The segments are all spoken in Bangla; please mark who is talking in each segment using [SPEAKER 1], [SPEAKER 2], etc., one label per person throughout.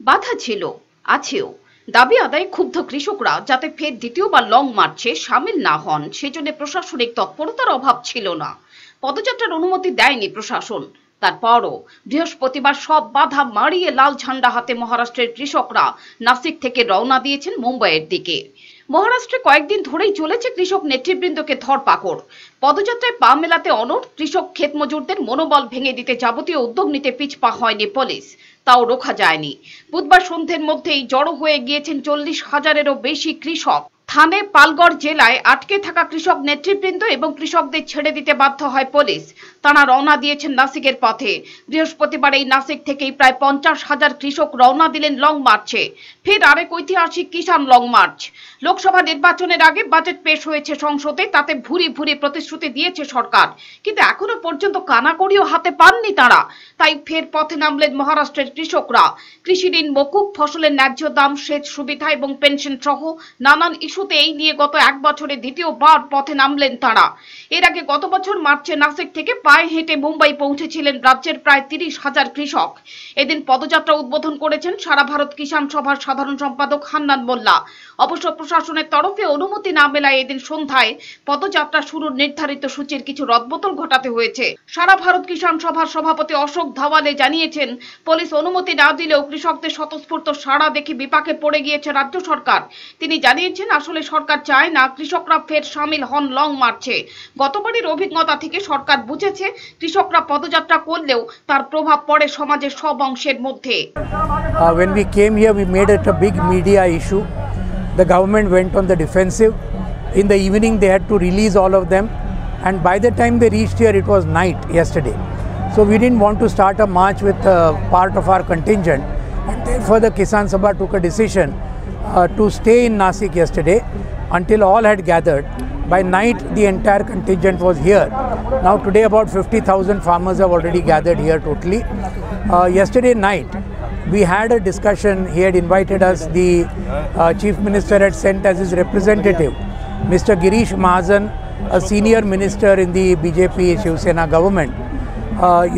[SPEAKER 1] বাধা ছিল, আছেও। দাবি আদায়ে ক্ষুব্ধ কৃষকরা যাতে ফের দ্বিতীয়বার লং মার্চে সামিল না হন সেজন্য প্রশাসনিক তৎপরতার অভাব ছিল না। পদযাত্রার অনুমতি দেয়নি প্রশাসন। তারপরও বৃহস্পতিবার সব বাধা মারিয়ে লাল ঝান্ডা হাতে মহারাষ্ট্রের কৃষকরা নাসিক থেকে রওনা দিয়েছেন মুম্বাইয়ের দিকে। মহারাষ্ট্রে কয়েকদিন ধরেই চলেছে কৃষক নেতৃবৃন্দকে ধরপাকড়। পদযাত্রায় পা মেলাতে অনড় কৃষক ক্ষেত মজুরদের মনোবল ভেঙে দিতে যাবতীয় উদ্যোগ নিতে পিছপা হয়নি পুলিশ, তাও রোখা যায়নি। বুধবার সন্ধ্যের মধ্যেই জড়ো হয়ে গিয়েছেন 40,000-এরও বেশি কৃষক। থানে পালগড় জেলায় আটকে থাকা কৃষক নেতৃবৃন্দ এবং কৃষকদের ছেড়ে দিতে বাধ্য হয় পুলিশ। তারা রওনা দিয়েছেন নাসিকের পথে। বৃহস্পতিবার এই নাসিক থেকেই প্রায় 50,000 কৃষক রওনা দিলেন লং মার্চে। ফের আরেক ঐতিহাসিক কিষাণ লং মার্চ। লোকসভা নির্বাচনের আগে বাজেট পেশ হয়েছে সংসদে, তাতে ভুরি ভুরি প্রতিশ্রুতি দিয়েছে সরকার, কিন্তু এখনো পর্যন্ত কানাকড়িও হাতে পাননি তারা। তাই ফের পথে নামলেন মহারাষ্ট্রের কৃষকরা। কৃষি ঋণ মকুব, ফসলের ন্যায্য দাম, সেচ সুবিধা এবং পেনশন সহ নানান ইস্যুতে এই নিয়ে গত এক বছরে দ্বিতীয়বার পথে নামলেন তারা। এর আগে গত বছর মার্চে নাসিক থেকে পায়ে হেঁটে মুম্বাই পৌঁছেছিলেন রাজ্যের প্রায় 30,000 কৃষক। এদিন পদযাত্রা উদ্বোধন করেছেন সারা ভারত কিষাণ সভার সাধারণ সম্পাদক হান্নান মোল্লা। অবশ্য প্রশাসনের তরফে অনুমতি না মেলায় এদিন সন্ধ্যায় পদযাত্রা শুরুর নির্ধারিত সূচির কিছু রদবদল ঘটাতে হয়েছে। সারা ভারত কিষাণ সভার সভাপতি অশোক ধাওয়ালে জানিয়েছেন, পুলিশ অনুমতি না দিলেও কৃষকদের স্বতঃস্ফূর্ত সাড়া দেখে বিপাকে পড়ে গিয়েছে রাজ্য সরকার। তিনি জানিয়েছেন, আসলে সরকার চায় না কৃষকরা ফের সামিল হন লং মার্চে। গতবারের অভিজ্ঞতা থেকে সরকার বুঝেছে কৃষকরা পদযাত্রা করলেও তার প্রভাব পড়ে সমাজের সব অংশের মধ্যে।
[SPEAKER 2] When we came here, we made it a big media issue. The government went on the defensive. In the evening, they had to release all of them. And by the time they reached here, it was night yesterday. So we didn't want to start a march with part of our contingent. And therefore, the Kisan Sabha took a decision to stay in Nasik yesterday until all had gathered. By night, the entire contingent was here. Now today, about 50,000 farmers have already gathered here totally. Yesterday night, we had a discussion. He had invited us. The Chief Minister had sent as his representative, Mr. Girish Mahajan, a senior minister in the BJP Shiv Sena government.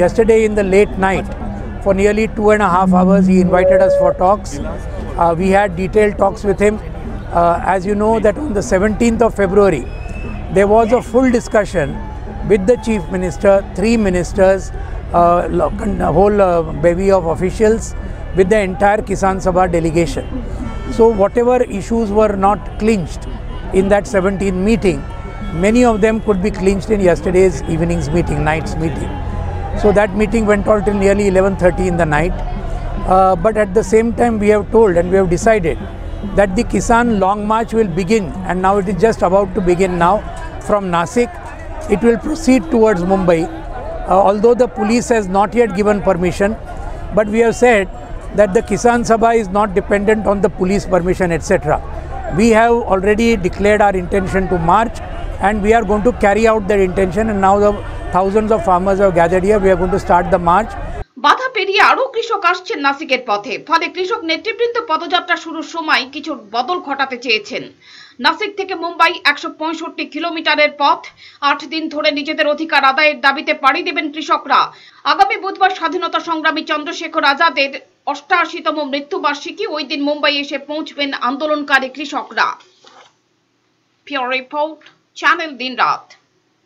[SPEAKER 2] Yesterday in the late night, for nearly 2.5 hours, he invited us for talks. We had detailed talks with him. As you know, that on the 17th of February, there was a full discussion with the Chief Minister, 3 ministers, a whole bevy of officials, with the entire Kisan Sabha delegation. So whatever issues were not clinched in that 17th meeting, many of them could be clinched in yesterday's evening's meeting, night's meeting. So that meeting went on till nearly 11:30 in the night. But at the same time, we have told and we have decided that the Kisan Long March will begin, and now it is just about to begin now from Nasik. It will proceed towards Mumbai. Although the police has not yet given permission, but we have said that the Kisan Sabha is not dependent on the police permission, etc. We have already declared our intention to march, and we are going to carry out that intention. And now the thousands of farmers have gathered here. We are going to start the march.
[SPEAKER 1] বাধা পেরিয়ে আরো কৃষক আসছেন নাসিকের পথে। ফলে কৃষক নেতৃবৃন্দ পদযাত্রা শুরুর সময় কিছু বদল ঘটাতে চেয়েছেন। নাসিক থেকে মুম্বাই 165 কিলোমিটারের পথ। 8 দিন ধরে নিজেদের অধিকার আদায়ের দাবিতে পাড়ি দেবেন কৃষকরা। আগামী বুধবার স্বাধীনতা সংগ্রামী চন্দ্রশেখর আজাদের 88তম মৃত্যুবার্ষিকী। ওই দিন মুম্বাই এসে পৌঁছবেন আন্দোলনকারী কৃষকরা। পিওর রিপোর্ট, চ্যানেল দিনরাত।